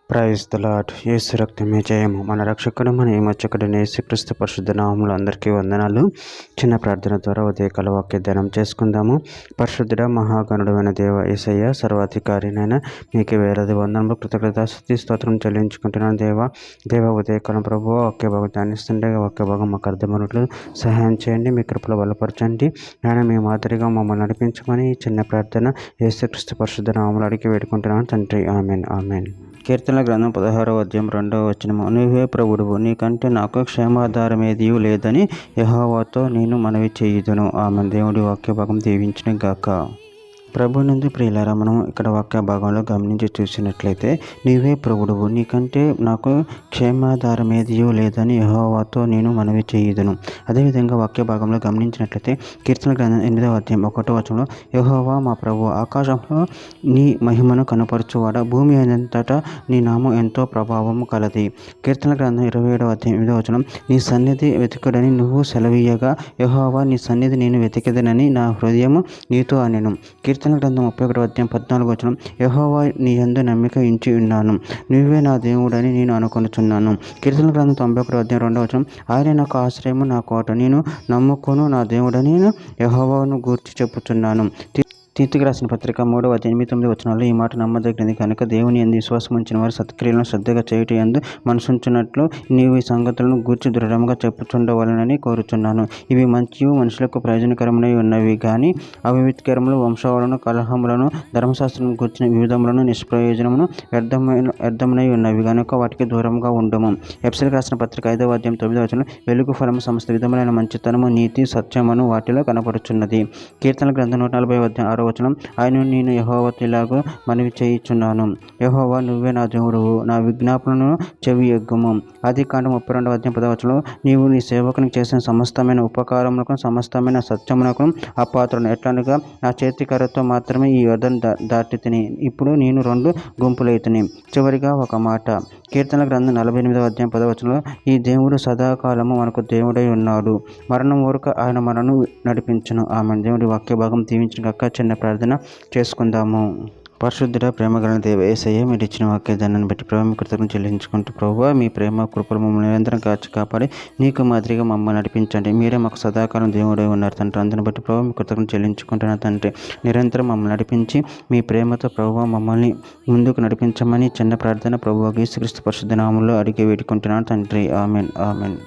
Praise the lord. యేసు రక్తమే జయము. మన రక్షకుడు మన విమోచకుడైన యేసుక్రీస్తు పరిశుద్ధ నామములో అందరికీ వందనాలు. చిన్న ప్రార్థన ద్వారా ఉదయకాల వాక్య ధ్యానం చేసుకుందాము. పరిశుద్ధుడ మహాగణుడైన దేవ యేసయ్య, సర్వాధికారినైనా మీకు వేలాది వందనములు కృతజ్ఞతాస్తుతి స్తోత్రం చెల్లించుకుంటున్నాను. దేవ ఉదయకాలం ప్రభువు వాక్య భాగం ధ్యానిస్తుండే వాక్య భాగం మాకు అర్థమైనట్లు సహాయం చేయండి. మీ కృపలో బలపరచండి. ఆయన మీ మాదిరిగా మమ్మల్ని నడిపించమని చిన్న ప్రార్థన యేసుక్రీస్తు పరిశుద్ధ నామములో అడిగి వేడుకుంటున్నాను తండ్రి. Amen amen. కీర్తనల గ్రంథం 16వ అధ్యాయం 2వ వచనము. నీవే ప్రభువువు, నీకంటే నాకు క్షేమాధారమేదీ లేదని యెహోవాతో నేను మనవి చేయుదును. ఆమె. దేవుడి వాక్య భాగం దీవించును గాక. ప్రభునందు ప్రియులారా, మనం ఇక్కడ వాక్య భాగంలో గమనించి చూసినట్లయితే, నీవే ప్రభువువు, నీకంటే నాకు క్షేమాధారమేదీ లేదని యెహోవాతో నేను మనవి చేయుదును. అదేవిధంగా వాక్య భాగంలో గమనించినట్లయితే కీర్తన గ్రంథం 8వ అధ్యాయం 1వ వచనంలో, యెహోవా మా ప్రభువు, ఆకాశంలో నీ మహిమను కనపరచువాడా, భూమి అంతటా నీ నామం ఎంతో ప్రభావము కలది. కీర్తన గ్రంథం 27వ అధ్యాయం 8వ వచనం, నీ సన్నిధి వెతుకుడని నువ్వు సెలవీయగా, యెహోవా నీ సన్నిధి నేను వెతికెదనని నా హృదయము నీతో అనెను. కీర్తన గ్రంథం 31వ అధ్యాయం 14వ వచనం, యెహోవా నీ యందు నమ్మిక ఉంచి ఉన్నాను, నువ్వే నా దేవుడని నేను అనుకొనుచున్నాను. కీర్తన గ్రంథం 91వ అధ్యాయం 2వ వచనం, ఆయన నాకు ఆశ్రయము, నా కోట, నేను నమ్ముకొను నా దేవుడని నేను యెహోవాను గూర్చి చెప్పుచున్నాను. తీతుకు రాసిన పత్రిక 3వ అధ్యాయం 8-9 వచనాల్లో ఈ మాట నమ్మదగినది కనుక దేవుని యందు విశ్వాసం ఉంచిన వారు సత్క్రియలను శ్రద్ధగా చేయుట యందు మనసుంచున్నట్లు నీవు ఈ సంగతులను గూర్చి దృఢంగా చెప్పుచుండవలనని కోరుచున్నాను. ఇవి మంచియు మనుషులకు ప్రయోజనకరమై ఉన్నవి గాని అవివిత్కరములు, వంశావళను, కలహములను, ధర్మశాస్త్రం గూర్చిన వివిధములను నిష్ప్రయోజనమును వ్యర్థమునై ఉన్నవి కనుక వాటికి దూరంగా ఉండుము. ఎఫెసీయులకు రాసిన పత్రిక 5వ అధ్యాయం 9వ వచనం, వెలుగు ఫలము సమస్త విధములైన మంచితనము, నీతి, సత్యమును వాటిలో కనపరుచున్నది. కీర్తన గ్రంథం 140వ అధ్యాయం 6వ వచనం, ఆయన నేను యెహోవాతో ఇలాగూ మనవి చేయుచున్నాను, యెహోవా నువ్వే నా దేవుడువు, నా విజ్ఞాపనను చెవియొగ్గుము. ఆదికాండం 32వ అధ్యాయం 10వ వచనం, నీవు నీ సేవకునికి చేసిన సమస్తమైన ఉపకారములకు సమస్తమైన సత్యమునకు అపాత్రుడు, ఎట్లనగా నా చేతికర్రతో మాత్రమే ఈ యోర్దాను దాటి తిని, ఇప్పుడు నేను 2 గుంపులైతిని. చివరిగా ఒక మాట, కీర్తన గ్రంథం 48వ అధ్యాయం 10వ వచనంలో, ఈ దేవుడు సదాకాలము మనకు దేవుడై ఉన్నాడు, మరణం వరకు ఆయన మనను నడిపించును. ఆమె. దేవుడి వాక్య భాగం దీవించిన గాక. చిన్న ప్రార్థన చేసుకుందాము. పరిశుద్ధుడ, ప్రేమగల దేవ యేసయ్య, మీరు ఇచ్చిన వాక్యాన్ని బట్టి ప్రభు మీ కృతజ్ఞతలు చెల్లించుకుంటూ, ప్రభువా మీ ప్రేమ కృపలు మమ్మల్ని నిరంతరం కాపాడి నీకు మాదిరిగా మమ్మల్ని నడిపించండి. మీరే మాకు సదాకాలం దేవుడై ఉన్నారు తండ్రి. అందుని బట్టి ప్రభు మీ కృతజ్ఞతలు చెల్లించుకుంటున్నా తండ్రి. నిరంతరం మమ్మల్ని నడిపించి మీ ప్రేమతో ప్రభువా మమ్మల్ని ముందుకు నడిపించమని చిన్న ప్రార్థన ప్రభువా యేసుక్రీస్తు పరిశుద్ధ నామములో అడిగి వేడుకుంటున్నాను తండ్రి. Amen amen.